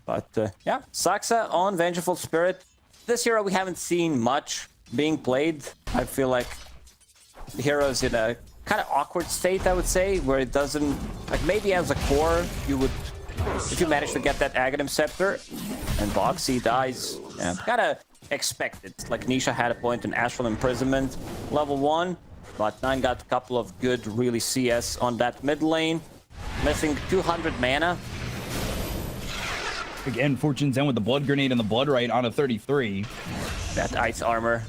But yeah, Saksa on Vengeful Spirit. This hero we haven't seen much being played. I feel like the hero's in a kind of awkward state, I would say, where it doesn't, like maybe as a core, you would, if you manage to get that Aghanim Scepter, and Boxi dies, yeah, kind of expected. Like Nisha had a point in Astral Imprisonment, level 1, but 9 got a couple of good, really CS on that mid lane, missing 200 mana. Again, Fortune's End with the Blood Grenade and the Blood Right on a 33. That ice armor.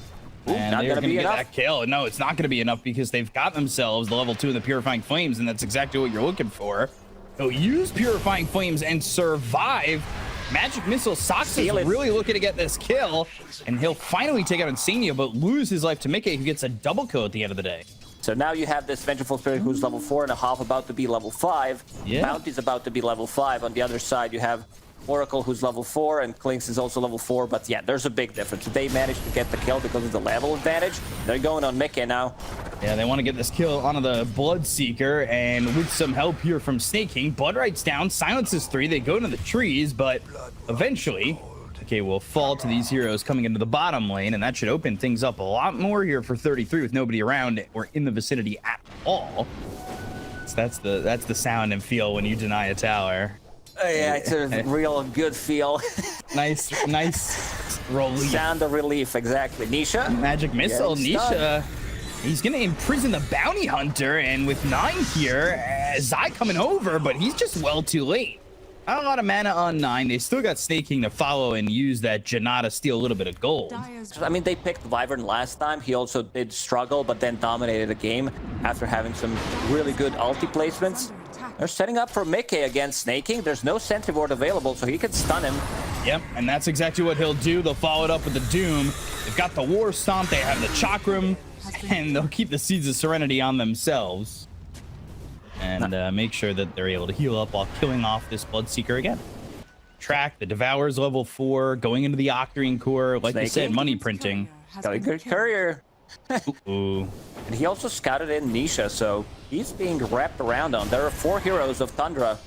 Ooh, and not gonna be get enough. that kill. No, it's not gonna be enough because they've got themselves the level 2 of the Purifying Flames, and that's exactly what you're looking for. They'll use Purifying Flames and survive. Magic Missile, Saksa's really looking to get this kill, and he'll finally take out iNSaNiA, but lose his life to miCKe, who gets a double kill at the end of the day. So now you have this Vengeful Spirit who's level 4.5, about to be level 5. Yeah. Bounty's about to be level 5. On the other side, you have Oracle, who's level 4, and Klinks is also level 4, but yeah, there's a big difference. They managed to get the kill because of the level advantage. They're going on miCKe now. Yeah, they want to get this kill onto the Bloodseeker, and with some help here from Sneyking, Blood Right's down, silences 3, they go into the trees, but eventually, okay, will fall to these heroes coming into the bottom lane, and that should open things up a lot more here for 33 with nobody around or in the vicinity at all. So that's the sound and feel when you deny a tower. Yeah, it's a real good feel. nice relief. Sound of relief, exactly. Nisha? Magic Missile, Nisha. He's gonna imprison the Bounty Hunter, and with 9 here, Zai coming over, but he's just well too late. Not a lot of mana on 9. They still got Sneyking to follow and use that Janata to steal a little bit of gold. I mean, they picked Wyvern last time. He also did struggle, but then dominated the game after having some really good ulti placements. They're setting up for miCKe against Sneyking. There's no sentry ward available, so he can stun him. Yep, and that's exactly what he'll do. They'll follow it up with the Doom. They've got the War Stomp, they have the Chakram, and they'll keep the Seeds of Serenity on themselves. And make sure that they're able to heal up while killing off this Bloodseeker again. Track, the Devour's level 4, going into the Octarine Core. Like you said, money printing. Got a good courier. Ooh. And he also scouted in Nisha, so he's being wrapped around on. There are 4 heroes of Tundra.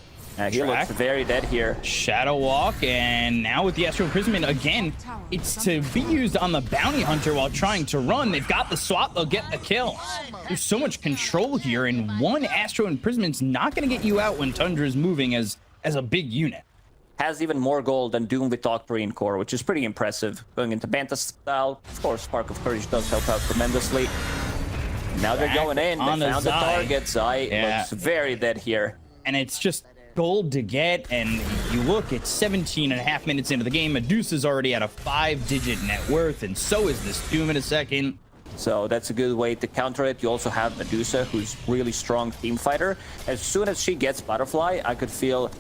He looks very dead here. Shadow Walk, and now with the Astral Imprisonment, again, it's to be used on the Bounty Hunter while trying to run. They've got the swap, they'll get the kill. There's so much control here, and one Astral Imprisont's not going to get you out when Tundra is moving as a big unit. Has even more gold than Doom with Octarine Core, which is pretty impressive. Going into Banta style, of course, Spark of Courage does help out tremendously. Now they're going in, they found the target. Zai looks very dead here. And it's just gold to get, and you look, it's 17.5 minutes into the game. Medusa's already at a 5-digit net worth, and so is this Doom in a second. So that's a good way to counter it. You also have Medusa, who's really strong team fighter. As soon as she gets Butterfly, I could feel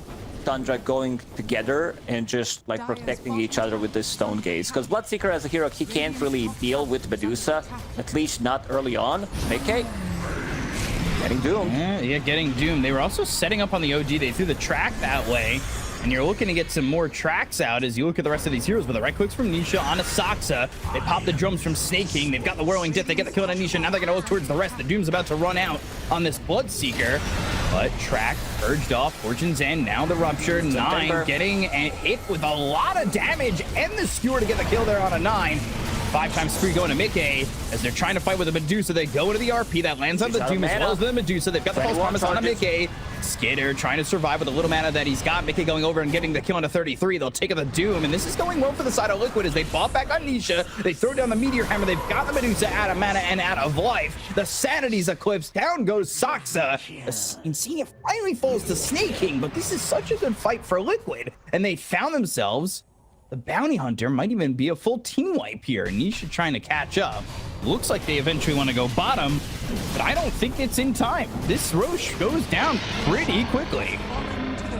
Tundra going together and just like protecting each other with this Stone Gaze. Because Bloodseeker as a hero, he can't really deal with Medusa, at least not early on. miCKe getting doomed. Yeah, getting doomed. They were also setting up on the OG. They threw the track that way, and you're looking to get some more tracks out as you look at the rest of these heroes. But the right clicks from Nisha onto Saksa. They pop the drums from Sneyking. They've got the Whirling Death. They get the kill on Nisha. Now they're going to look towards the rest. The Doom's about to run out on this Bloodseeker. But track purged off. Fortune's End. Now the Rupture. 9 getting hit with a lot of damage, and the Skewer to get the kill there on a 9. 5-time spree going to miCKe as they're trying to fight with the Medusa. They go into the RP that lands on the Doom as well as the Medusa. They've got the false promise on a miCKe. skiter trying to survive with the little mana that he's got. miCKe going over and getting the kill on a 33. They'll take the Doom, and this is going well for the side of Liquid as they bought back on Nisha. They throw down the Meteor Hammer. They've got the Medusa out of mana and out of life. The Sanity's eclipsed. Down goes Saksa. iNSaNiA finally falls to Sneyking, but this is such a good fight for Liquid, and they found themselves. The Bounty Hunter might even be a full team wipe here. Nisha trying to catch up. Looks like they eventually want to go bottom, but I don't think it's in time. This Roche goes down pretty quickly.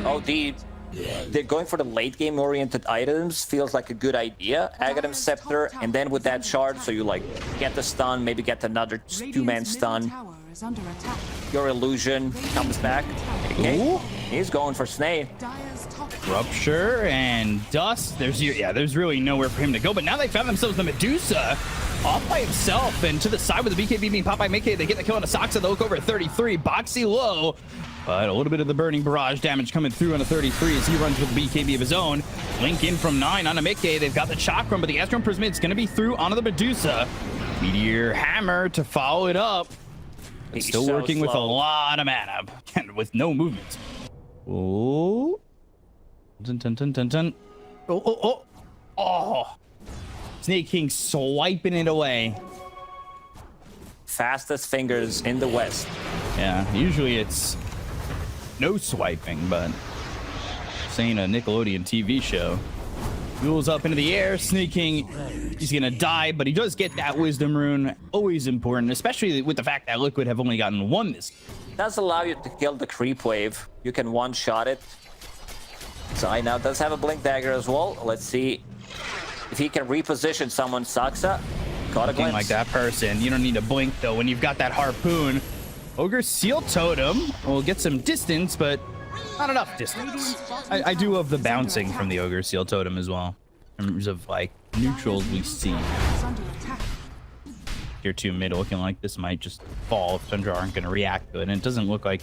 Oh, they're going for the late game oriented items. Feels like a good idea. Aghanim Scepter, and then with that shard, so you like get the stun, maybe get another 2-man stun. Your illusion comes back. Okay. He's going for Sney. Rupture and Dust. There's really nowhere for him to go, but now they found themselves the Medusa off by himself, and to the side with the BKB being popped by miCKe. They get the kill on a Saksa. They look over at 33. Boxi low. But a little bit of the burning barrage damage coming through on a 33 as he runs with BKB of his own. Link in from 9 on a miCKe. They've got the chakram, but the Astro Prism it's going to be through onto the Medusa. Meteor Hammer to follow it up. It's still so working slow. With a lot of mana and with no movement. Oh. Dun, dun, dun, dun, dun. Oh. Sneyking swiping it away. Fastest fingers in the West. Yeah, usually it's no swiping, but saying a Nickelodeon TV show. Wheels up into the air, Sneyking, he's gonna die, but he does get that wisdom rune. Always important, especially with the fact that Liquid have only gotten one this game. Does allow you to kill the creep wave. You can one-shot it. Zai now does have a blink dagger as well. Let's see if he can reposition someone. Saksa got a glimpse. Like that person. You don't need to blink though when you've got that harpoon. Ogre Seal Totem will get some distance, but not enough distance. I do love the bouncing from the Ogre Seal Totem as well. In terms of like neutrals we see. Tier 2 mid looking like this might just fall if Tundra aren't going to react to it. And it doesn't look like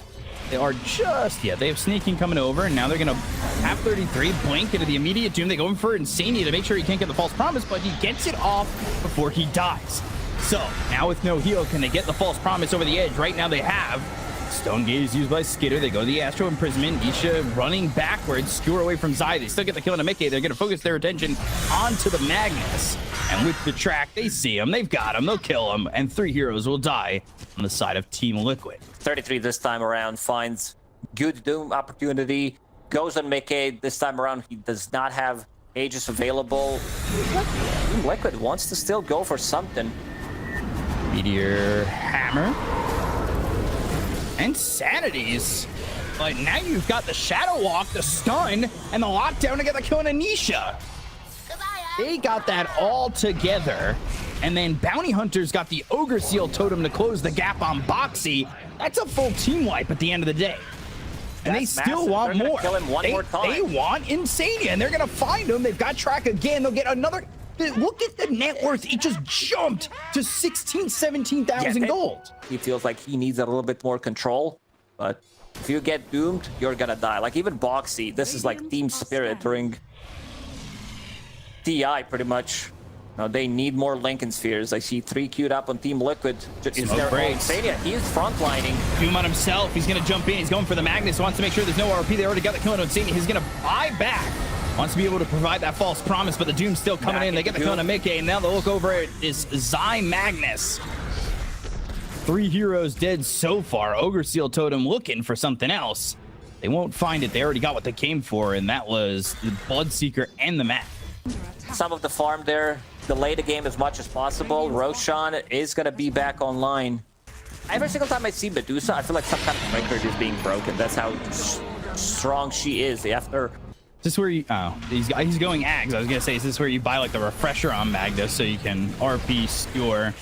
they are just yet. They have Sneyking coming over, and now they're going to have 33 blink into the immediate doom. They go in for iNSaNiA to make sure he can't get the false promise, but he gets it off before he dies. So now with no heal, can they get the false promise over the edge? Right now they have. Stone Gaze used by skiter. They go to the Astro Imprisonment. Nisha running backwards, skewer away from Zai. They still get the kill on a miCKe. They're going to focus their attention onto the Magnus. And with the track, they see him. They've got him. They'll kill him. And 3 heroes will die on the side of Team Liquid. 33 this time around finds good doom opportunity. Goes on miCKe. This time around, he does not have Aegis available. Team Liquid wants to still go for something. Meteor Hammer. And iNSaNities. But now you've got the Shadow Walk, the stun, and the lockdown to get the kill on Nisha. They got that all together. And then Bounty Hunter's got the Ogre Seal Totem to close the gap on Boxi. That's a full team wipe at the end of the day. And they still want more. Kill him one more time. They want iNSaNiA, and they're going to find him. They've got track again. They'll get another. Look at the net worth. It just jumped to 16,000, 17,000 gold. He feels like he needs a little bit more control. But if you get doomed, you're going to die. Like even Boxi, this is like team spirit during TI pretty much. Now they need more Lincoln Spheres. I see 3 queued up on Team Liquid. Is there iNSaNiA? He's frontlining. Doom on himself. He's going to jump in. He's going for the Magnus. Wants to make sure there's no RP. They already got the kill on iNSaNiA. He's going to buy back. Wants to be able to provide that false promise, but the Doom's still coming in. They get the kill on miCKe, and now they'll look over at this Zai Magnus. 3 heroes dead so far. Ogre Seal Totem looking for something else. They won't find it. They already got what they came for, and that was the Bloodseeker and the map. Some of the farm there. Delay the game as much as possible. Roshan is going to be back online. Every single time I see Medusa, I feel like some kind of record is being broken. That's how strong she is. After Is this where you... Oh, he's going Ags. I was going to say, is this where you buy, like, the refresher on Magnus so you can RP skewer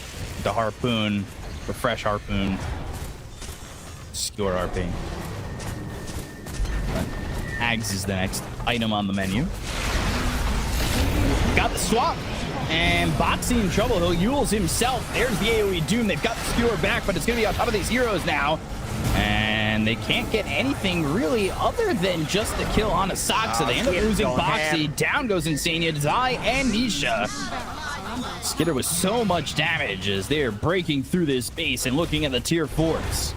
the harpoon, refresh harpoon, skewer RP. But Ags is the next item on the menu. Got the swap. And Boxi in trouble. He'll Yules himself. There's the AoE Doom. They've got the skewer back, but it's going to be on top of these heroes now. And they can't get anything really other than just the kill on a Saksa. They end up losing Boxi. Down goes iNSaNiA, Zai, and Nisha. skiter with so much damage as they're breaking through this base and looking at the tier 4s.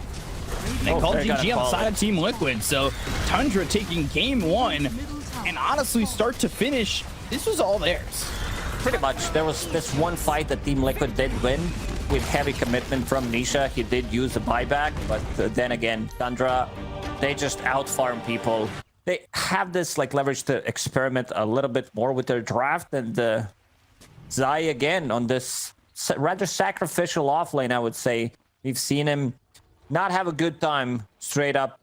And they call GG on the side of Team Liquid. So Tundra taking game 1, and honestly, start to finish, this was all theirs. Pretty much. There was this one fight that Team Liquid did win with heavy commitment from Nisha. He did use a buyback, but then again, Tundra, they just out-farm people. They have this like leverage to experiment a little bit more with their draft, and Zai again on this rather sacrificial offlane, I would say. We've seen him not have a good time straight up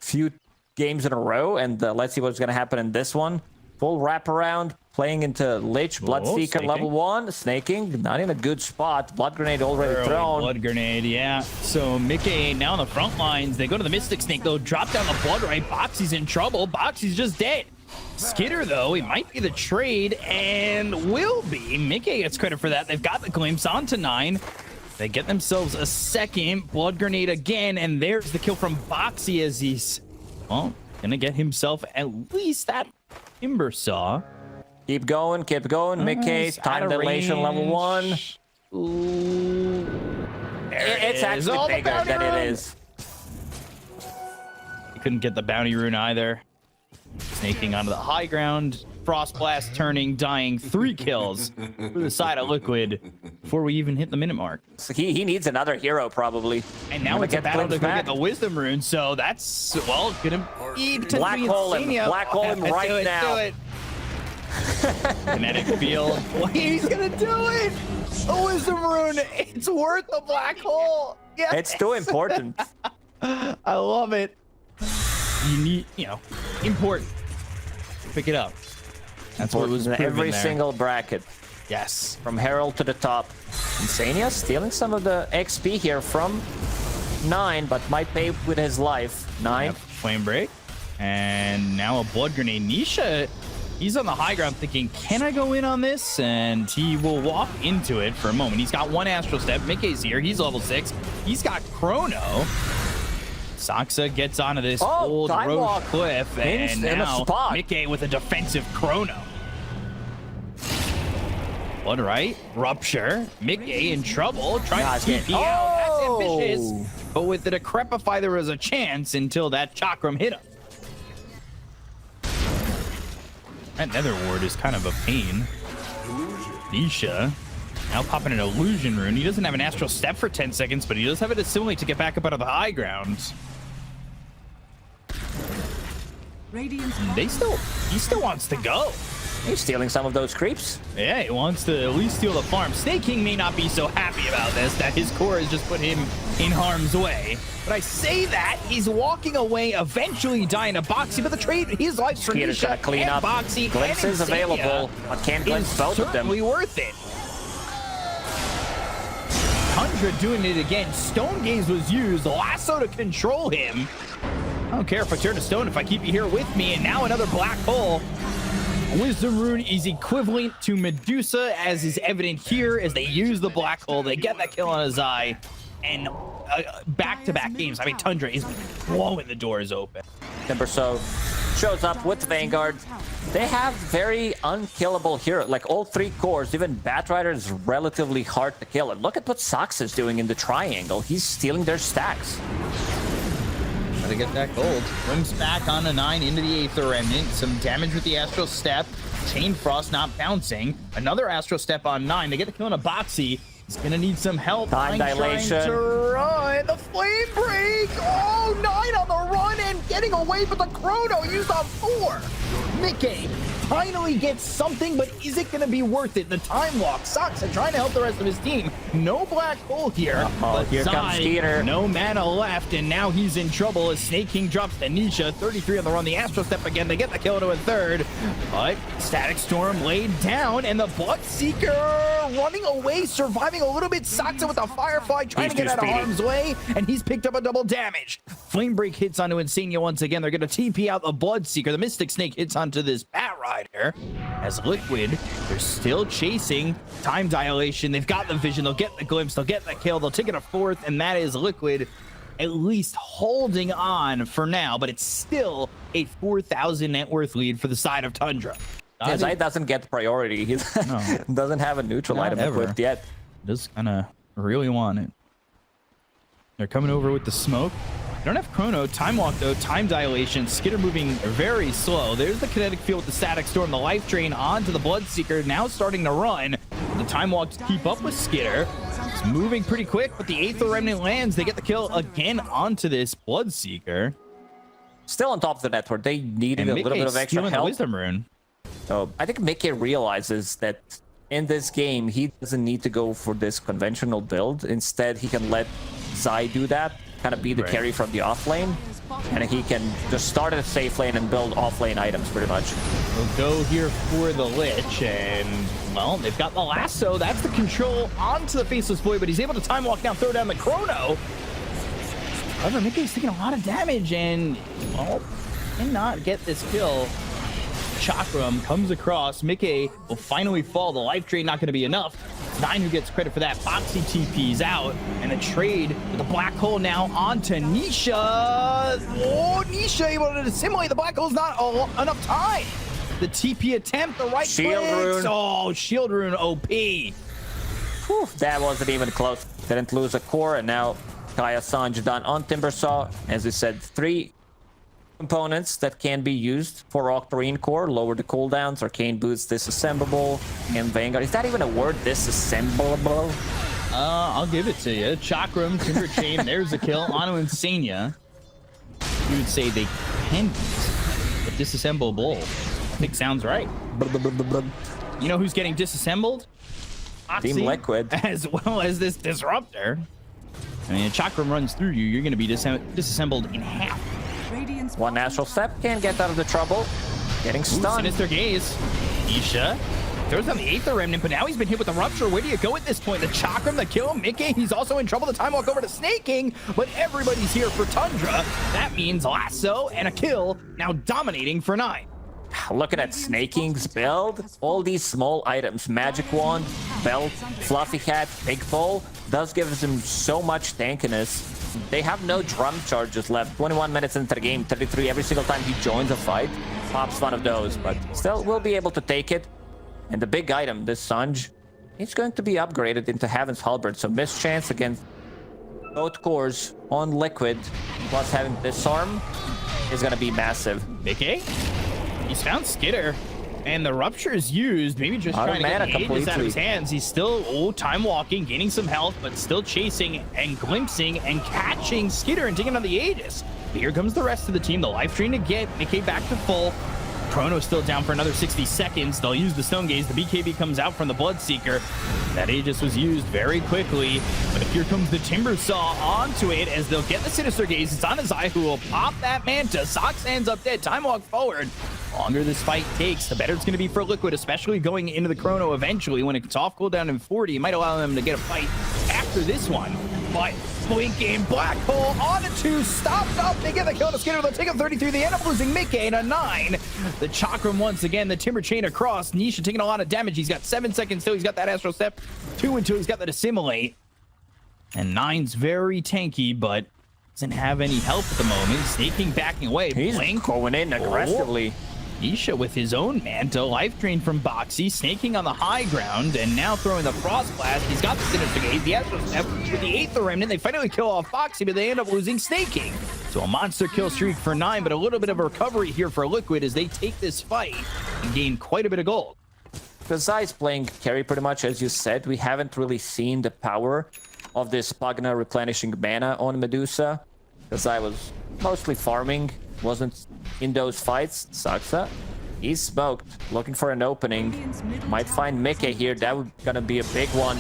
few games in a row, and let's see what's going to happen in this one. Full wraparound, playing into Lich, Bloodseeker level 1, Sneyking, not in a good spot. Blood Grenade already thrown. Blood Grenade, yeah. So miCKe now on the front lines. They go to the Mystic Snake, though, drop down the Blood Right. Boxi's in trouble. Boxi's just dead. skiter, though, he might be the trade, and will be. miCKe gets credit for that. They've got the glimpse onto 9. They get themselves a second blood grenade again, and there's the kill from Boxi as he's, well, gonna get himself at least that timber saw. Keep going, keep going. miCKe, time dilation level 1. Ooh. It's actually bigger than it is. He couldn't get the bounty rune either. Snaking onto the high ground. Frost Blast turning, dying. 3 kills for the side of Liquid before we even hit the minute mark. So he needs another hero probably. And now it's a battle to go get the wisdom rune. So that's, well, gonna be black hole him right now. Do it. Kinetic field. He's gonna do it. The wisdom rune. It's worth the black hole. Yes. It's too important. I love it. You need, important. Pick it up. That's what was every there. single bracket. Yes. From Herald to the top. iNSaNiA stealing some of the XP here from 9, but might pay with his life. 9. Yep. Flame break. And now a blood grenade. Nisha, he's on the high ground thinking, can I go in on this? And he will walk into it for a moment. He's got 1 astral step. miCKe's here. He's level 6. He's got chrono. Saksa gets onto this old road cliff, and now miCKe with a defensive chrono. What, right? Rupture. miCKe in trouble, trying to TP out. That's ambitious. But with the Decrepify, there was a chance until that chakram hit him. That nether ward is kind of a pain. Nisha now popping an illusion rune. He doesn't have an astral step for 10 seconds, but he does have it assimilate to get back up out of the high ground. He still wants to go. He's stealing some of those creeps. Yeah, he wants to at least steal the farm. Sneyking may not be so happy about this, that his core has just put him in harm's way. But I say that, he's walking away, eventually dying to Boxi, but the trade, his life for Nisha clean and up. Boxi Glimpse is available, but can't glimpse both of them. Certainly worth it. Tundra doing it again. Stone Gaze was used, lasso to control him. I don't care if I turn to stone, if I keep you here with me. And now another black hole. Wisdom rune is equivalent to Medusa, as is evident here as they use the black hole. They get that kill on his eye. And back-to-back games. I mean, Tundra is blowing the doors open. Timberso shows up with Vanguard. They have very unkillable heroes. Like all 3 cores, even Batrider is relatively hard to kill. And look at what Saksa is doing in the triangle. He's stealing their stacks. Gotta get that gold. Swims back on a 9 into the Aether Remnant. Some damage with the Astral Step. Chain Frost not bouncing. Another Astral Step on 9. They get the kill on a Boxi. He's gonna need some help. Time dilation. To run. The flame break. Oh, 9 on the run and getting away, but the chrono used on 4. miCKe finally gets something, but is it gonna be worth it? The time walk. Saksa trying to help the rest of his team. No black hole here. But here comes skiter. No mana left, and now he's in trouble as Sneyking drops to Nisha. 33 on the run. The Astral Step again. They get the kill to a 3rd. But Static Storm laid down, and the Bloodseeker running away, surviving a little bit. Saksa with the Firefly trying to get out of harm's way, and he's picked up a double damage. Flame Break hits onto iNSaNiA once again. They're going to TP out the Bloodseeker. The Mystic Snake hits onto this Bat Rider. As Liquid, they're still chasing. Time dilation. They've got the vision. They'll get the glimpse. They'll get the kill. They'll take it a 4th, and that is Liquid at least holding on for now, but it's still a 4,000 net worth lead for the side of Tundra. Zai doesn't get priority. He doesn't have a neutral item equipped yet. Just kind of really want it. They're coming over with the smoke. They don't have chrono. Time walk though. Time dilation. Skiter moving very slow. There's the kinetic field with the static storm. The life drain onto the Bloodseeker. Now starting to run. The time walk to keep up with Skiter. It's moving pretty quick, but the Aether Remnant lands. They get the kill again onto this Bloodseeker. Still on top of the network. They needed a little bit of extra help. The wisdom rune. So I think miCKe realizes that in this game, he doesn't need to go for this conventional build. Instead, he can let Zai do that, kind of be the carry from the off lane, and he can just start at a safe lane and build off lane items pretty much. We'll go here for the Lich, and well, they've got the lasso. That's the control onto the Faceless Boy, but he's able to time walk down, throw down the chrono. However, miCKe's taking a lot of damage, and well, cannot get this kill. Chakram comes across. miCKe will finally fall. The life drain not going to be enough. It's Nine who gets credit for that. Boxi TP's out, and the trade with the black hole now onto Nisha. Oh, Nisha able to assimilate. The black hole's not enough time. The TP attempt, the right Shield clicks. rune. Oh, shield rune OP. Whew, that wasn't even close. Didn't lose a core, and now Kaya Sanj done on Timbersaw. As we said, 3 components that can be used for Octarine core. Lower the cooldowns, Arcane Boots, Disassemblable, and Vanguard. Is that even a word, Disassemblable? I'll give it to you. Chakram, Timber Chain, there's a kill. iNSaNiA. You would say they can but disassemblable. I think sounds right. You know who's getting disassembled? Team Liquid. As well as this Disruptor. I mean, a Chakram runs through you, you're going to be disassembled in half. One natural step, can't get out of the trouble. Getting stunned. Sinister Gaze. Nisha throws down the Aether Remnant, but now he's been hit with the Rupture. Where do you go at this point? The Chakram, the kill. miCKe, he's also in trouble. The time walk over to Sneyking, but everybody's here for Tundra. That means lasso and a kill, now dominating for 9. Looking at Snaking's build, all these small items, Magic Wand, Belt, Fluffy Hat, Big Pole, does give him so much tankiness. They have no drum charges left. 21 minutes into the game, 33 every single time he joins a fight. Pops one of those, but still will be able to take it. And the big item, this Sanj, it's going to be upgraded into Heaven's Halberd, so missed chance against both cores on Liquid, plus having Disarm is going to be massive. miCKe? He's found skiter, and the Rupture is used. Maybe just Out of trying to get mana the Aegis out of completely. his hands. He's still time walking, gaining some health, but still chasing and glimpsing and catching skiter and taking on the Aegis. Here comes the rest of the team. The life drain to get miCKe back to full. Chrono's still down for another 60 seconds. They'll use the Stone Gaze. The BKB comes out from the Bloodseeker. That Aegis was used very quickly, but here comes the Timbersaw onto it as they'll get the Sinister Gaze. It's on his eye who will pop that Manta. Saksa ends up dead. Time walk forward. Longer this fight takes, the better it's going to be for Liquid, especially going into the Chrono eventually. When it's off cooldown in 40, it might allow them to get a fight after this one. But blinking black hole on a 2, stopped up. They get the kill to skiter. They'll take a 33. They end up losing miCKe in a 9. The Chakram once again, the Timber Chain across. Nisha taking a lot of damage. He's got 7 seconds still. He's got that Astral Step. 2 until he's got that Assimilate. And 9's very tanky, but doesn't have any help at the moment. Sneyking backing away. He's going in aggressively. Nisha with his own Manta, life drain from Boxi, Sneyking on the high ground, and now throwing the Frost Blast. He's got the Sinister Gaze, the Astral Step with the Aether Remnant. They finally kill off Boxi, but they end up losing Sneyking. So a monster kill streak for 9, but a little bit of a recovery here for Liquid as they take this fight and gain quite a bit of gold. Besides playing carry pretty much, as you said, we haven't really seen the power of this Pugna replenishing mana on Medusa. Because I was mostly farming, wasn't in those fights. Saksa, he's smoked, looking for an opening. Might find miCKe here. That would gonna be a big one.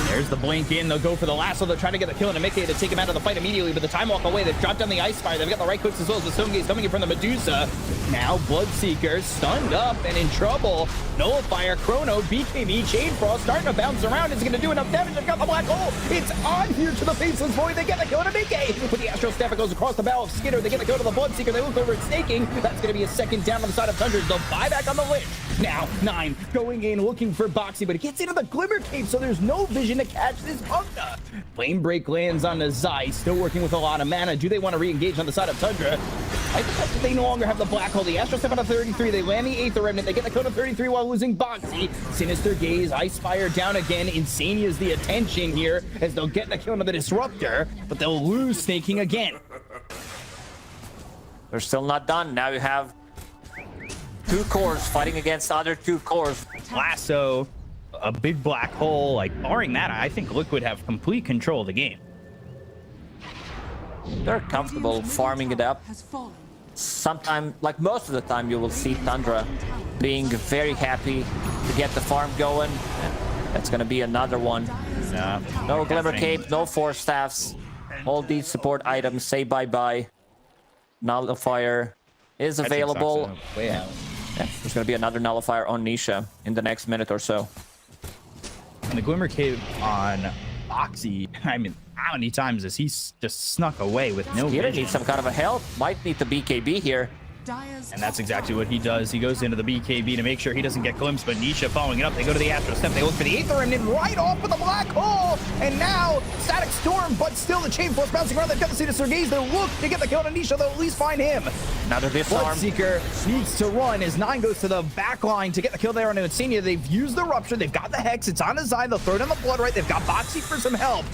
There's the blink in. They'll go for the lasso. They're trying to get the kill into miCKe to take him out of the fight immediately, but the time walk away. They've dropped down the Ice Fire. They've got the right clicks as well as the Stone Gaze coming in from the Medusa. Now Bloodseeker stunned up and in trouble. Nullifier, Chrono, BKB, Chain Frost starting to bounce around. Is it going to do enough damage? They've got the black hole. It's on here to the Faceless Void. They get the kill to miCKe. With the Astral Step, it goes across the bow of skiter. They get the kill to the Bloodseeker. They look over at Sneyking. That's going to be a second down on the side of Tundra. They'll buy back on the Lich. Now 9 going in looking for Boxi, but it gets into the Glimmer Cape, so there's no vision to catch this Pugna. Flame Break lands on the Zai, still working with a lot of mana. Do they want to re-engage on the side of Tundra? I think they no longer have the black hole. The Astral Step out of 33. They land the Aether Remnant. They get the code of 33 while losing Boxi. Sinister Gaze, Ice Fire down again. iNSaNiA's the attention here as they'll get the kill into the Disruptor, but they'll lose Sneyking again. They're still not done. Now you have 2 cores fighting against other 2 cores. Lasso, a big black hole. Like, barring that, I think Liquid have complete control of the game. They're comfortable farming it up. Sometime, like most of the time, you will see Tundra being very happy to get the farm going. That's going to be another one. No Glimmer Cape, no Force Staffs. All these support items say bye-bye. Nullifier is available. Way out. Yeah, there's going to be another Nullifier on Nisha in the next minute or so. And the Glimmer Cave on Boxi, I mean, how many times has he just snuck away with no Here vision? needs some kind of a help. Might need the BKB here. And that's exactly what he does. He goes into the BKB to make sure he doesn't get glimpsed, but Nisha following it up. They go to the Astro Step. They look for the Aether Remnant right off of the black hole. And now Static Storm, but still the Chain Force bouncing around. They've got to see the Sergeys. They'll look to get the kill on Nisha. They'll at least find him. Another disarm. Bloodseeker needs to run as 9 goes to the back line to get the kill there on iNSaNiA. They've used the Rupture. They've got the Hex. It's on his eye. They'll throw down the Blood Right. They've got Boxi for some help.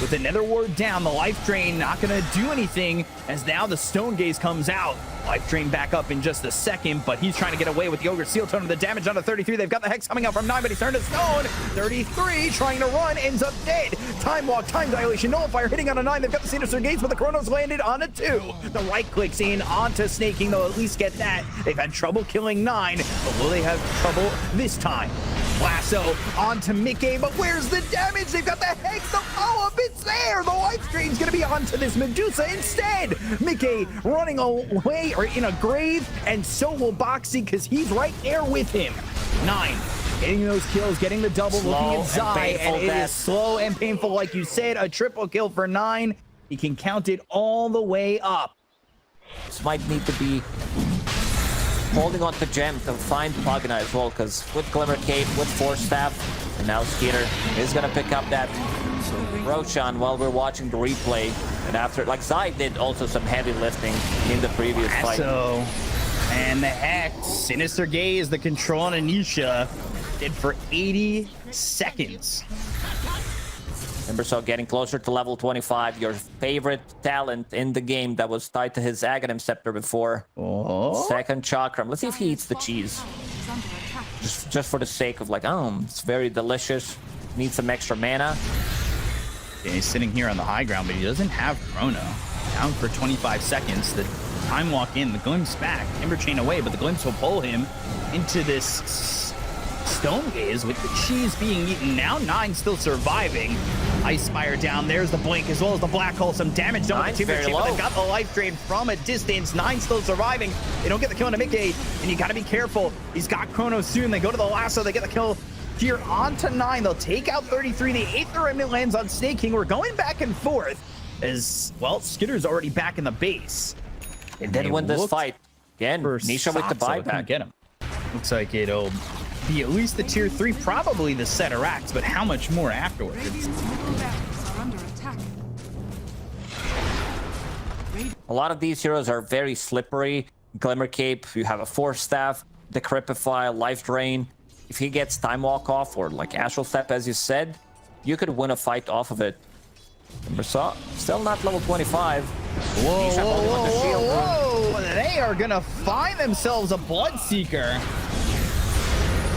With the Nether Ward down, the Life Drain not going to do anything as now the Stone Gaze comes out. Life Drain back up in just a second, but he's trying to get away with the Ogre Seal Tone. The damage on to 33. They've got the Hex coming out from 9, but he's turned to Stone. 33 trying to run, ends up dead. Time Walk, Time Dilation, Nullifier hitting on a 9. They've got the Sinister Gates, but the Chronos landed on a 2. The right clicks in onto Sneyking. They'll at least get that. They've had trouble killing 9, but will they have trouble this time? Lasso onto miCKe, but where's the damage? They've got the Hex, the follow-up, it's there! The Life Drain's gonna be onto this Medusa instead! miCKe running away or in a grave, and so will Boxi, because he's right there with him. 9, getting those kills, getting the double, looking at Zai, and it is slow and painful, like you said, a triple kill for 9. He can count it all the way up. This might need to be holding on to Gem to find Pagana as well, because with Glimmer Cape, with Force Staff, and now Skiter is going to pick up that Roshan while we're watching the replay. And after, like, Zai did also some heavy lifting in the previous fight. So, and the Hex, Sinister Gaze, the control on Nisha, did for 80 seconds. Timbersaw getting closer to level 25, your favorite talent in the game that was tied to his Aghanim Scepter before. Oh. Second Chakram. Let's see if he eats the cheese. Just for the sake of, like, it's very delicious. Needs some extra mana. Yeah, he's sitting here on the high ground, but he doesn't have Chrono. Down for 25 seconds. The Time Walk in, the Glimpse back. Timber Chain away, but the Glimpse will pull him into this Stone Gaze with the cheese being eaten. Now 9 still surviving. Ice Spire down. There's the Blink as well as the Black Hole. Some damage done with the Timber Chain, but they've got the Life Drain from a distance. 9 still surviving. They don't get the kill on miCKe, and you got to be careful. He's got Chrono soon. They go to the Lasso. They get the kill here onto 9. They'll take out 33. The Aether Remnant lands on Sneyking. We're going back and forth as, well, Skitter's already back in the base. And then win this fight. Again, Nisha with the buyback. Get him. Looks like it'll be at least the tier 3, probably the Setter Axe, but how much more afterwards? A lot of these heroes are very slippery. Glimmer Cape, you have a Force Staff, Decrepify, Life Drain. If he gets Time Walk off, or like Astral Step, as you said, you could win a fight off of it. Timbersaw, still not level 25. Whoa, whoa. They are gonna find themselves a Bloodseeker.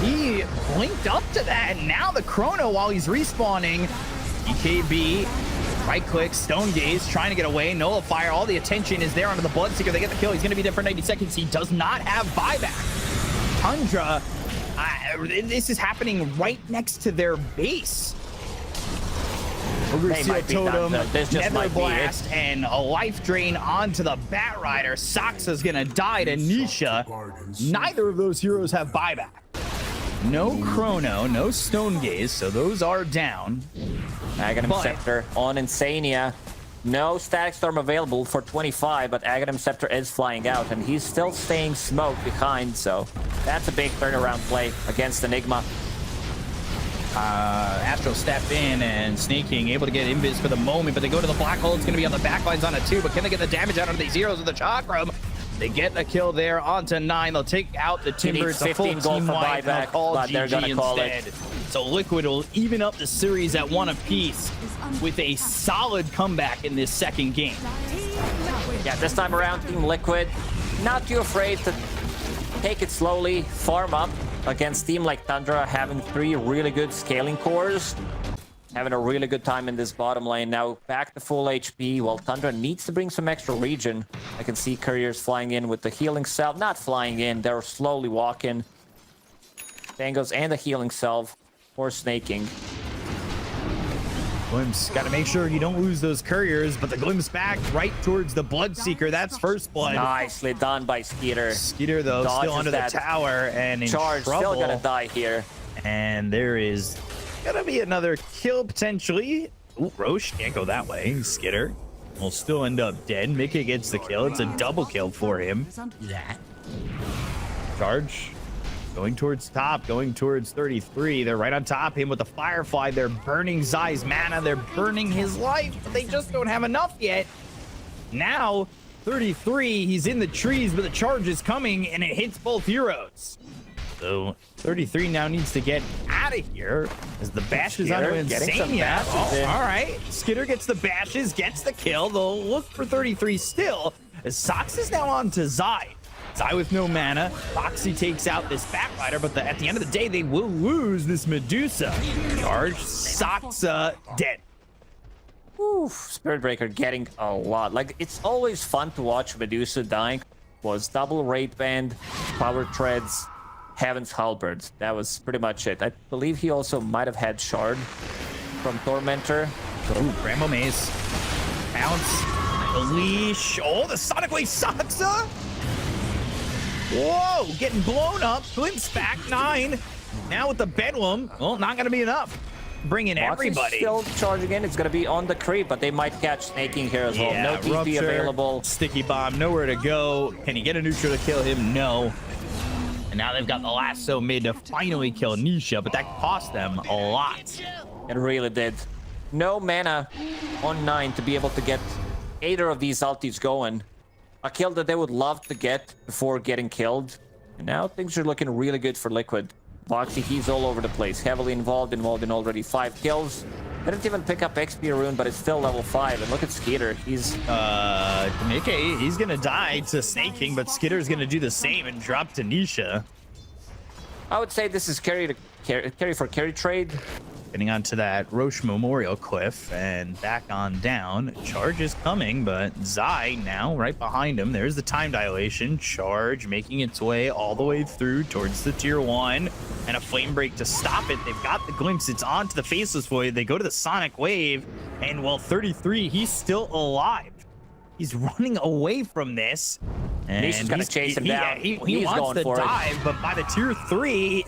He linked up to that, and now the Chrono while he's respawning. EKB, right click, Stone Gaze, trying to get away, Nullifier, all the attention is there onto the Bloodseeker. They get the kill, he's gonna be there for 90 seconds. He does not have buyback. Tundra, this is happening right next to their base. Ogre Seal Totem, Nether Blast, and a Life Drain onto the Bat Rider. Saksa's gonna die to Nisha. Neither of those heroes have buyback. No Chrono, no Stone Gaze, so those are down. Aghanim Scepter on iNSaNiA. No Static Storm available for 25, but Aghanim Scepter is flying out, and he's still staying smoke behind, so that's a big turnaround play against Enigma. Astral step in, and Sneyking able to get invis for the moment, but they go to the Black Hole. It's going to be on the backlines on a 2, but can they get the damage out of these heroes with the Chakram? They get a kill there onto 9. They'll take out the Timber. It's a full team wipe, and they'll call GG instead. So Liquid will even up the series at 1 apiece with a solid comeback in this second game. Yeah, this time around, Team Liquid, not too afraid to take it slowly, farm up against team like Tundra, having 3 really good scaling cores, having a really good time in this bottom lane. Now back to full HP, while Tundra needs to bring some extra regen. I can see couriers flying in with the healing salve, not flying in, they're slowly walking. Tangos and the healing salve for Sneyking. Glimpse, got to make sure you don't lose those couriers, but the Glimpse back right towards the Bloodseeker. That's first blood. Nicely done by Skiter. Skiter, though, still under the tower and in trouble. Still gonna die here. And there is gonna be another kill potentially. Ooh, Roche can't go that way. Skiter will still end up dead. miCKe gets the kill. It's a double kill for him. Charge going towards top, going towards 33. They're right on top of him with the Firefly. They're burning Zai's mana. They're burning his life, but they just don't have enough yet. Now, 33, he's in the trees, but the charge is coming, and it hits both heroes. So 33 now needs to get out of here as the bashes onto iNSaNiA. Oh, all right. Skiter gets the bashes, gets the kill. They'll look for 33 still as Saksa is now on to Zai. Zai with no mana. Boxi takes out this Backrider, but at the end of the day, they will lose this Medusa. Charge, Saksa dead. Oof, Spirit Breaker getting a lot. Like, it's always fun to watch Medusa dying. Was double Raid Band, Power Treads, Heaven's Halberd. That was pretty much it. I believe he also might have had Shard from Tormentor. Ooh, Bramble Maze. Bounce. The leash. Oh, the Sonic Wave Saksa. Whoa, getting blown up. Glimpse back, 9. Now with the Bedlam. Well, not going to be enough. Bringing everybody. Still charging in. It's going to be on the creep, but they might catch Sneyking here as well. No TP Rupture, available. Sticky Bomb, nowhere to go. Can he get a neutral to kill him? No. And now they've got the lasso mid to finally kill Nisha, but that cost them a lot. It really did. No mana on 9 to be able to get either of these ultis going. A kill that they would love to get before getting killed. And now things are looking really good for Liquid. Boxi, he's all over the place. Heavily involved in already 5 kills. Didn't even pick up XP rune, but it's still level 5. And look at skiter. He's... miCKe, he's gonna die to Sneyking, but skiter's gonna do the same and drop to Nisha. I would say this is carry for carry trade. Getting onto that Roche Memorial Cliff and back on down. Charge is coming, but Zai now right behind him. There's the time dilation. Charge making its way all the way through towards the tier 1 and a flame break to stop it. They've got the glimpse. It's onto the Faceless Void. They go to the Sonic Wave, and well, 33, he's still alive. He's running away from this. And Nisha's gonna chase him down. He wants the dive, but by the tier 3,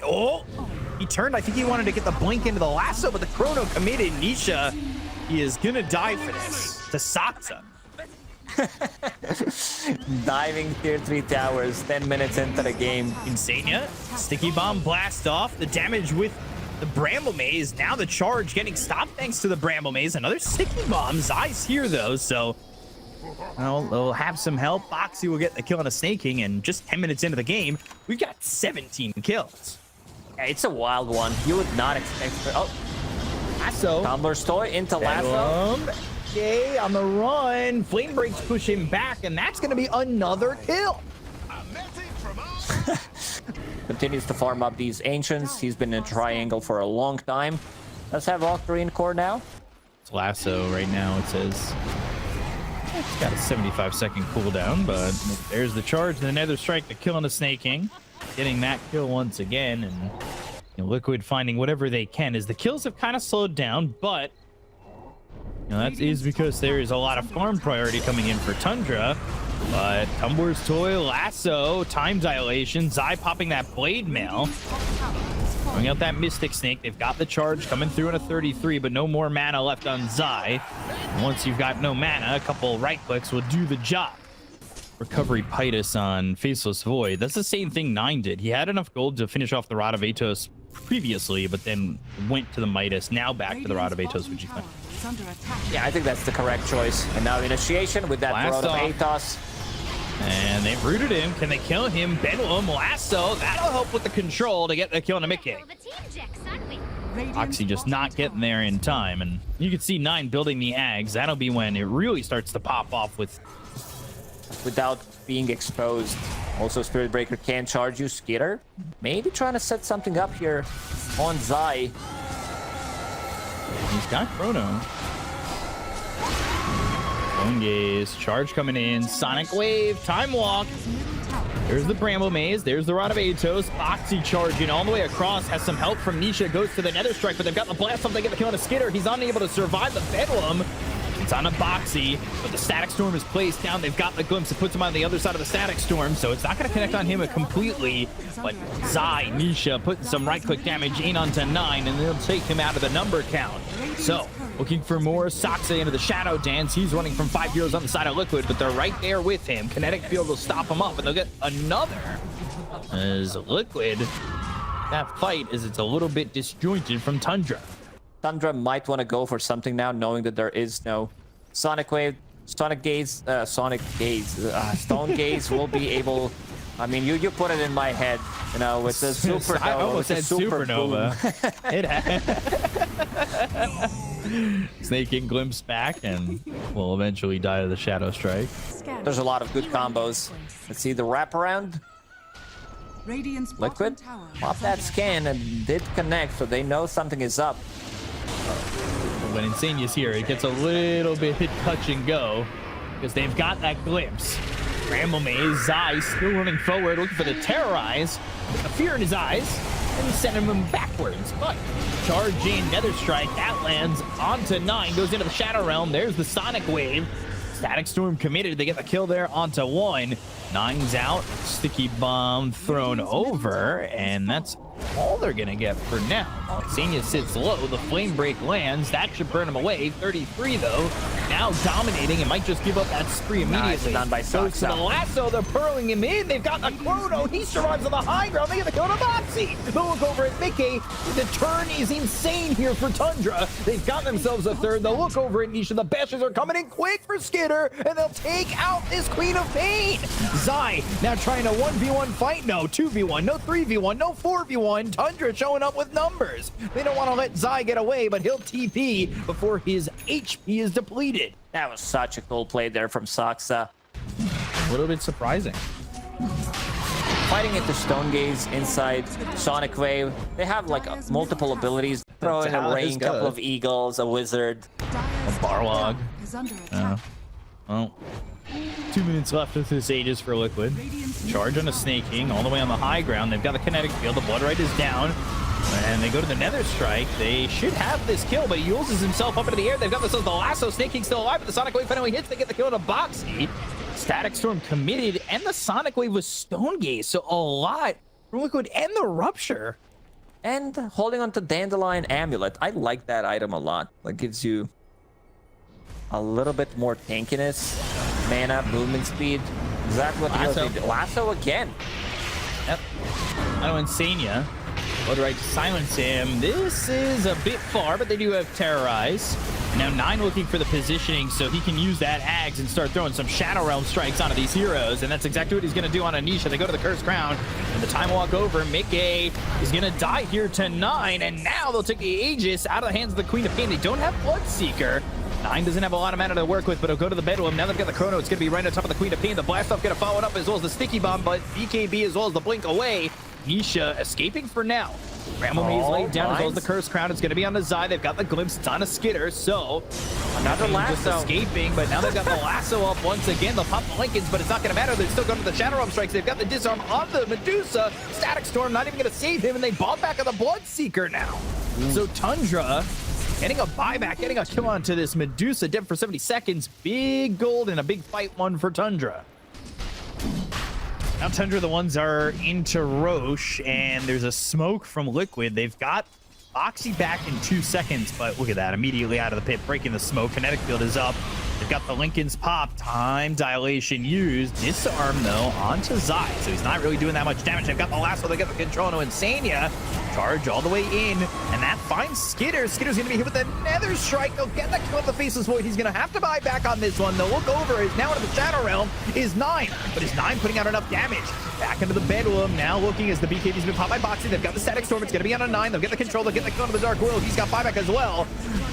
he turned. I think he wanted to get the blink into the lasso, but the chrono committed. Nisha, he is gonna die for this. To Saksa. Diving tier 3 towers, 10 minutes into the game. iNSaNiA, Sticky Bomb blast off. The damage with the Bramble Maze. Now the charge getting stopped thanks to the Bramble Maze. Another Sticky Bomb. Zai's here though, so they'll have some help. Boxi will get the kill on a Sneyking, and just 10 minutes into the game, we've got 17 kills. Yeah, it's a wild one. You would not expect... Oh, Lasso. Tumbler's toy into lasso. Okay, on the run. Flame breaks push him back, and that's going to be another kill. Continues to farm up these ancients. He's been in a triangle for a long time. Let's have Valkyrie in core now. It's lasso right now, it says. It's got a 75-second cooldown, but there's the charge, the Nether Strike, the kill on the Sneyking. Getting that kill once again, and Liquid finding whatever they can, as the kills have kind of slowed down, but that is because there is a lot of farm priority coming in for Tundra. But Tumbler's Toy, Lasso, Time Dilation, Zai popping that Blade Mail. Throwing out that Mystic Snake. They've got the charge coming through in a 33, but no more mana left on Zai. And once you've got no mana, a couple right clicks will do the job. Recovery Pitus on Faceless Void. That's the same thing 9 did. He had enough gold to finish off the Rod of Atos previously, but then went to the Midas. Now back to the Rod of Atos. Would you think? Yeah, I think that's the correct choice. And now Initiation with that Rod of Atos. And they've rooted him. Can they kill him? Bedlam, Lasso. That'll help with the control to get the kill on a miCKe. Boxi just not getting there in time. And you can see 9 building the Ags. That'll be when it really starts to pop off without being exposed. Also, Spirit Breaker can charge you. Skiter maybe trying to set something up here on Zai. He's got chrono. Bone Gaze, charge coming in, Sonic Wave, Time Walk. There's the Bramble Maze, there's the Rod of Atos. Boxi charging all the way across, has some help from Nisha, goes to the Nether Strike, but they've got the blast off, they get the kill on a Skiter. He's unable to survive the Bedlam. It's on a Boxi, but the Static Storm is placed down. They've got the glimpse. It puts him on the other side of the Static Storm, so it's not going to connect on him completely. But Zai, Nisha putting some right-click damage in onto 9, and they'll take him out of the number count. So Looking for more. Saksa into the shadow dance. He's running from 5 heroes on the side of Liquid, but they're right there with him. Kinetic field will stop him up, and they'll get another. As Liquid, that fight is it's a little bit disjointed from Tundra. Tundra might want to go for something now, knowing that there is no Sonic Wave. Stone Gaze will be able. I mean, you put it in my head, you know, with the supernova. I almost said supernova. Sneyking glimpse back and will eventually die to the Shadow Strike. There's a lot of good combos. Let's see the wraparound. Liquid pop that scan and did connect, so they know something is up. When iNSaNiA's here, it gets a little bit touch and go because they've got that glimpse. Ramblemaze, Zai still running forward, looking for the terrorize. A fear in his eyes, and sending him backwards. But charge in, Nether Strike, that lands onto 9, goes into the Shadow Realm. There's the Sonic Wave. Static Storm committed. They get the kill there onto 1. 9's out. Sticky Bomb thrown over, and that's all they're gonna get for now. iNSaNiA sits low. The Flame Break lands. That should burn him away. 33 though. Now dominating and might just give up that spree immediately. Done by Goes to the lasso. They're purling him in. They've got the Chrono. He survives on the high ground. They get the kill to Boxi. They'll look over at miCKe. The turn is insane here for Tundra. They've got themselves a third. They'll look over at Nisha. The Bashes are coming in quick for skiter, and they'll take out this Queen of Pain. Zai now trying a 1v1 fight. No 2v1, no 3v1, no 4v1. Tundra showing up with numbers. They don't want to let Zai get away, but he'll TP before his HP is depleted. That was such a cool play there from Saksa. A little bit surprising. Fighting into Stone Gaze inside Sonic Wave. They have like multiple abilities. Throw in a rain, couple of eagles, a wizard. A Barlog. Well, 2 minutes left with this Aegis for Liquid. Charge on a Sneyking all the way on the high ground. They've got the kinetic field. The Blood Right is down. And they go to the Nether Strike. They should have this kill, but he uses himself up into the air. They've got themselves the lasso. Sneyking still alive, but the Sonic Wave finally hits. They get the kill to Boxi. Static Storm committed, and the Sonic Wave was Stone Gaze. So a lot from Liquid and the Rupture. And holding on to Dandelion Amulet. I like that item a lot. That gives you a little bit more tankiness, mana, movement speed. Exactly what Lasso. the Lasso again. Yep. I know iNSaNiA. Blood Right to silence him. This is a bit far, but they do have Terrorize. And now 9 looking for the positioning so he can use that Ags and start throwing some Shadow Realm strikes onto these heroes. And that's exactly what he's going to do on Nisha. They go to the Cursed Crown. And the time walk over. miCKe is going to die here to 9. And now they'll take the Aegis out of the hands of the Queen of Pain. They don't have Bloodseeker. 9 doesn't have a lot of mana to work with, but it'll go to the Bedlam. Now they've got the Chrono. It's going to be right on top of the Queen of Pain. The Blast Off going to follow it up as well as the Sticky Bomb, but BKB as well as the Blink away. Nisha escaping for now. Ramblemaze laid down as well as the Cursed Crown. It's going to be on the Zai. They've got the Glimpse. It's on a skiter, so another lasso. Just escaping, but now they've got the lasso up once again. They'll pop the Lincolns, but it's not going to matter. They're still going to the Shadow Realm strikes. They've got the disarm on the Medusa. Static Storm not even going to save him, and they bomb back on the Bloodseeker now. So Tundra getting a buyback, getting a kill onto this Medusa, dead for 70 seconds. Big gold and a big fight one for Tundra. Now Tundra, the ones are into Roche, and there's a smoke from Liquid. They've got Boxi back in 2 seconds, but look at that, immediately out of the pit, breaking the smoke. Kinetic field is up. They've got the Lincolns pop, time dilation used. Disarm, though, onto Zai, so he's not really doing that much damage. They've got the lasso, they get the control to iNSaNiA. Charge all the way in, and that finds skiter. Skitter's gonna be hit with the Nether Strike. They'll get the kill of the Faceless Void. He's gonna have to buy back on this one. They'll look over, is now into the Shadow Realm, is 9, but is 9 putting out enough damage? Back into the Bedlam, now looking as the BKB's been popped by Boxi. They've got the Static Storm, it's gonna be on a 9. They'll get the control, they'll get the kill of the Dark World. He's got buyback as well.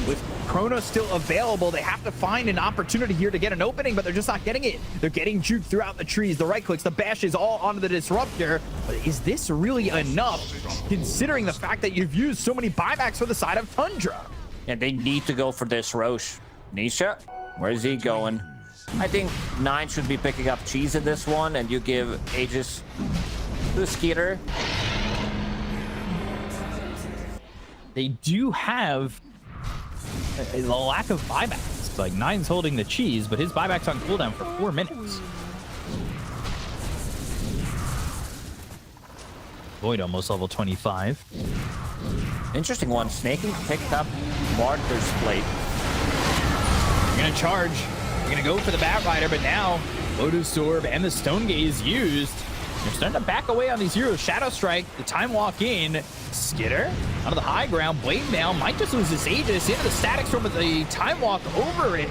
With Chrono still available, they have to find an opportunity here to get an opening, but they're just not getting it. They're getting juked throughout the trees, the right clicks, the bashes all onto the Disruptor. But is this really enough, considering the fact that you've used so many buybacks for the side of Tundra? Yeah, they need to go for this Roche. Nisha, where's he going? I think 9 should be picking up cheese in this one, and you give Aegis to skiter. They do have a lack of buybacks. Like 9's holding the cheese, but his buyback's on cooldown for 4 minutes. Void almost level 25. Interesting one. Sneyking picked up Martyr's Plate. gonna charge. They're gonna go for the Bat Rider, but now Lotus Orb and the Stone Gaze used. They're starting to back away on these heroes. Shadow Strike, the time walk in. Skiter onto the high ground. Blade Mail might just lose his Aegis into the Static Storm with the time walk over it.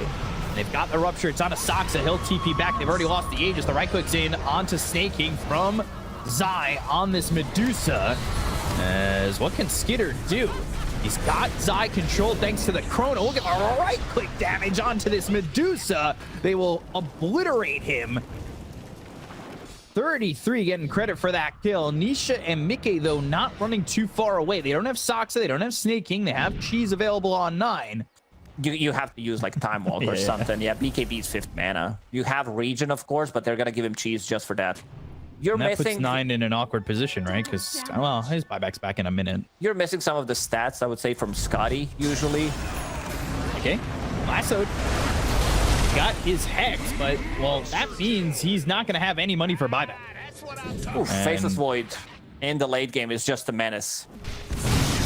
They've got the Rupture. It's on a Saksa. He'll TP back. They've already lost the Aegis. The right click's in onto Sneyking from Zai on this Medusa. As what can Skiter do? He's got Zai controlled thanks to the Chrono. Look at the right click damage onto this Medusa. They will obliterate him. 33 getting credit for that kill. Nisha and miCKe, though, not running too far away. They don't have Saksa. They don't have Sneyking. They have Cheese available on 9. You have to use like Time Walk or something. Yeah, BKB's 5th mana. You have Region, of course, but they're going to give him Cheese just for that. You're and that missing... puts 9 in an awkward position, right? Because, well, his buyback's back in a minute. You're missing some of the stats, I would say, from Scotty, usually. Okay. Lassoed. Got his Hex, but, well, that means he's not going to have any money for buyback. Ooh, Faceless Void in the late game is just a menace.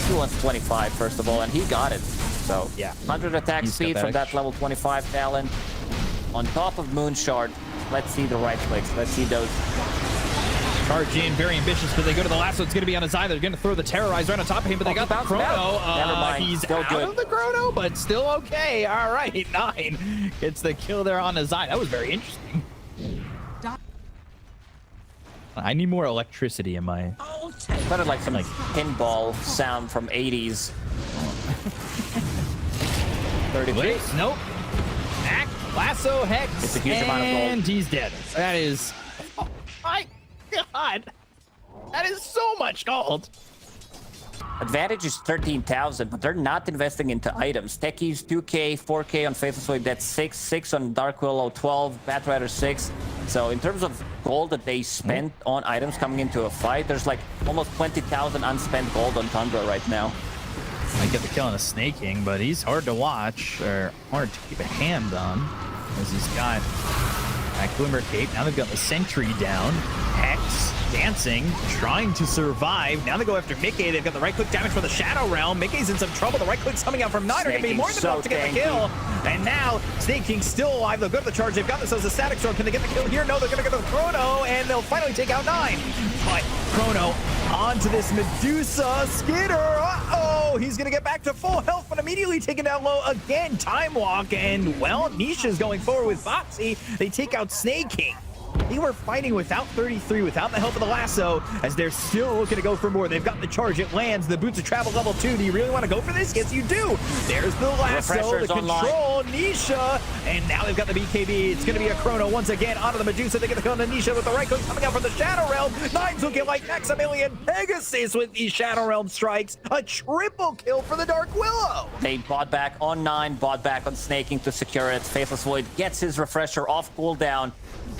He wants 25, first of all, and he got it. So, yeah, 100 attack speed from that level 25 talent. On top of Moonshard, let's see the right clicks. Let's see those. Charge in, very ambitious, but they go to the lasso. It's going to be on his eye. They're going to throw the Terrorize right on top of him, but they got the Chrono. Never mind. He's still out of the Chrono, but still okay. All right, 9 gets the kill there on his eye. That was very interesting. I need more electricity in my... Better like some pinball sound from 80s. 33. Nope. Back, lasso, Hex, it's a huge amount of gold. And he's dead. That is... Oh my God. That is so much gold. Advantage is 13,000, but they're not investing into items. Techies 2k, 4k on Faceless Void, that's 6 on Dark Willow, 12, Bat Rider 6. So in terms of gold that they spent on items coming into a fight, there's like almost 20,000 unspent gold on Tundra right now. Might get the kill on a Sneyking, but he's hard to watch, or hard to keep a hand on, as he's got that Glimmer Cape. Now they've got the Sentry down. Hex dancing, trying to survive. Now they go after miCKe. They've got the right click damage for the Shadow Realm. miCKe's in some trouble. The right click's coming out from 9 are going to be more than enough to get the kill. And now Sneyking still alive. They'll go to the charge. They've got this as a Static Storm. Can they get the kill here? No, they're going to go to the Chrono, and they'll finally take out 9. But Chrono onto this Medusa. Skiter. Uh-oh. He's going to get back to full health, but immediately taken down low again. Time Walk, and, well, Nisha's going forward with Boxi. They take out Sneyking. They were fighting without 33, without the help of the lasso, as they're still looking to go for more. They've got the charge. It lands. The Boots of Travel level 2. Do you really want to go for this? Yes, you do. There's the lasso, the control, Nisha, and now they've got the BKB. It's going to be a Chrono once again onto the Medusa. They get the kill on Nisha with the right click coming out from the Shadow Realm. 9's looking like Maximilian Pegasus with these Shadow Realm strikes. A triple kill for the Dark Willow. They bought back on 9, bought back on Sneyking to secure it. Faceless Void gets his refresher off cooldown.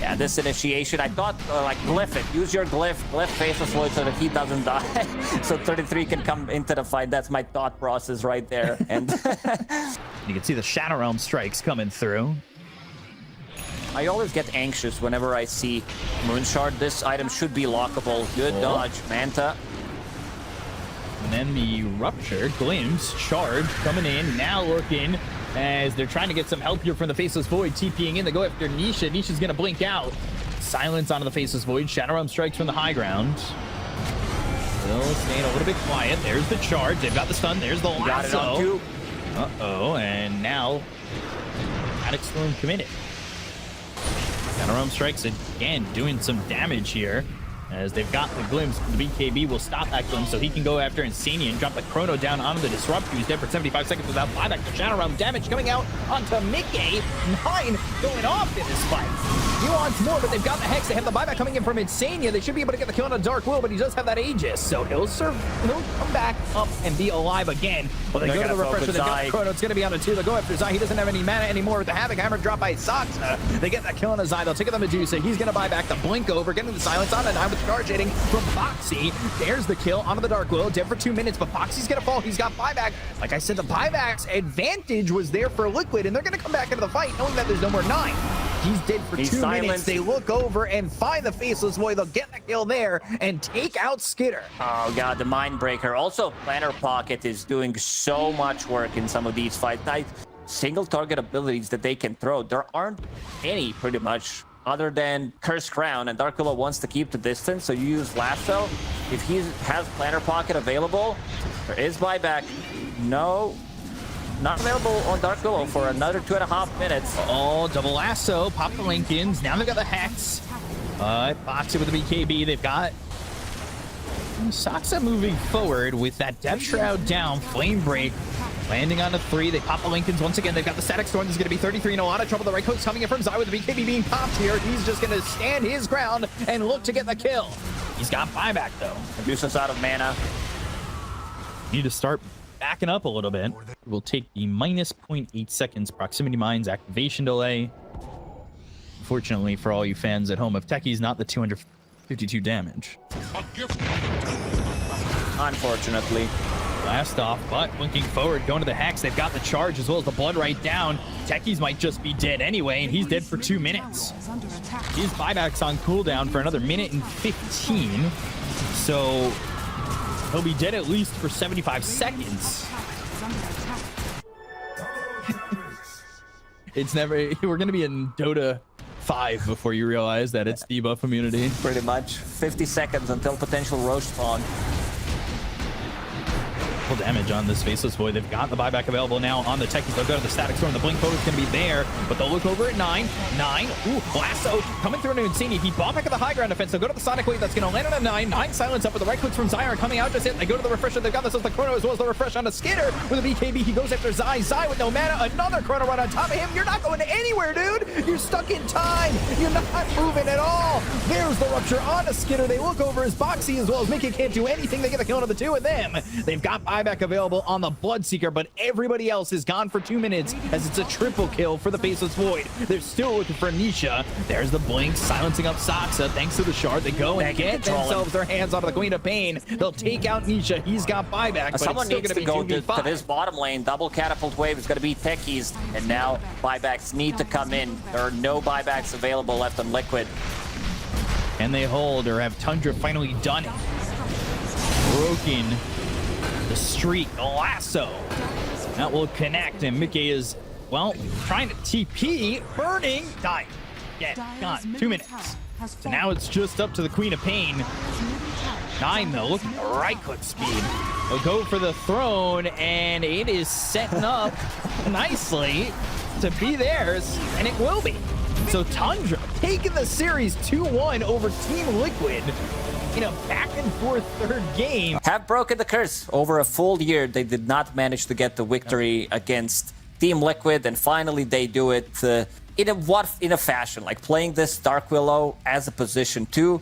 Yeah, this initiation, I thought, like, glyph it. Use your glyph Faceless Void so that he doesn't die. So 33 can come into the fight. That's my thought process right there. And you can see the Shadow Realm strikes coming through. I always get anxious whenever I see Moonshard. This item should be lockable. Good dodge, Manta. And then the Rupture, Glimpse, charge coming in, now looking as they're trying to get some help here from the Faceless Void. TPing in, they go after Nisha. Nisha's gonna blink out. Silence onto the Faceless Void. Shadow Realm strikes from the high ground. Still staying a little bit quiet. There's the charge. They've got the stun. There's the lasso. Got it on 2. Uh-oh, and now Static Storm committed. Shadow Realm strikes again, doing some damage here. As they've got the Glimpse, the BKB will stop that Glimpse, so he can go after iNSaNiA and drop the Chrono down onto the Disrupt, who's dead for 75 seconds without buyback. The Shadow Realm damage coming out onto miCKe. 9 going off in this fight. He wants more, but they've got the Hex. They have the buyback coming in from iNSaNiA. They should be able to get the kill on a Dark Will, but he does have that Aegis, so he'll come back up and be alive again. Well, they go to the refresher. They've got the Chrono. It's going to be on a 2. They'll go after Zai. He doesn't have any mana anymore with the Havoc Hammer drop by Saksa. They get that kill on a Zai. They'll take it on Medusa. He's going to buy back the Blink over, getting the Silence on, and I'm with charge hitting from Boxi. There's the kill onto the Dark Willow. Dead for 2 minutes, but Boxi's going to fall. He's got buyback. Like I said, the buyback's advantage was there for Liquid, and they're going to come back into the fight knowing that there's no more 9. He's dead for 2 minutes. They look over and find the Faceless Void. They'll get the kill there and take out Skiter. Oh, God, the Mindbreaker. Also, Planner Pocket is doing so much work in some of these fights. single target abilities that they can throw. There aren't any, pretty much, other than Curse Crown, and Dark Willow wants to keep the distance, so you use Lasso. If he has Planner Pocket available, there is buyback. No, not available on Dark Willow for another 2.5 minutes. Oh, double lasso, pop the Lincolns. Now they've got the Hex. Boxi with the BKB. They've got Saksa moving forward with that Depth Shroud down. Flame Break landing on a 3. They pop the Lincolns once again. They've got the Static Storm. There's going to be 33 in a lot of trouble. The right hook's coming in from Zai with the BKB being popped here. He's just going to stand his ground and look to get the kill. He's got buyback though. Abuses out of mana. Need to start backing up a little bit. We'll take the minus 0.8 seconds proximity mines activation delay. Unfortunately for all you fans at home of Techies, not the 252 damage. Unfortunately. Blast off, but winking forward, going to the Hex. They've got the charge as well as the blood right down. Techies might just be dead anyway, and he's dead for 2 minutes. His buyback's on cooldown for another minute and 15. So he'll be dead at least for 75 seconds. It's never, we're going to be in Dota 5 before you realize that it's debuff immunity. Pretty much 50 seconds until potential Roche spawn. Full damage on this Faceless Void. They've got the buyback available now on the Techies. They'll go to the Static Storm. The Blink Forward is going to be there, but they'll look over at 9. Ooh, Lasso coming through into iNSaNiA. He bought back at the high ground defense. They'll go to the Sonic Wave. That's going to land on a 9. 9 silence up with the right clicks from Zyre coming out just in. They go to the Refresher. They've got themselves the Chrono as well as the Refresh on a Skiter with a BKB. He goes after Zai. Zai with no mana. Another Chrono run on top of him. You're not going anywhere, dude. You're stuck in time. You're not moving at all. There's the Rupture on a Skiter. They look over as Boxi as well as miCKe can't do anything. They get the kill on the 2 of them. They've got buyback available on the Bloodseeker, but everybody else is gone for 2 minutes as it's a triple kill for the Faceless Void. They're still looking for Nisha. There's the Blink silencing up Saksa. Thanks to the shard, they go and get themselves their hands onto the Queen of Pain. They'll take out Nisha. He's got buyback, but someone it's still needs going to be go to this bottom lane. Double catapult wave is going to be Techies, and now buybacks need to come in. There are no buybacks available left on Liquid. Can they hold, or have Tundra finally done it? Broken the streak, the lasso. That will connect, and miCKe is, well, trying to TP, burning, dying. Yeah, gone. 2 minutes. So now it's just up to the Queen of Pain. 9 though, look at the right click speed. They'll go for the throne, and it is setting up nicely to be theirs, and it will be. So Tundra taking the series 2-1 over Team Liquid in a back-and-forth third game. Have broken the curse. Over a full year, they did not manage to get the victory against Team Liquid, and finally they do it in a fashion, like playing this Dark Willow as a position 2.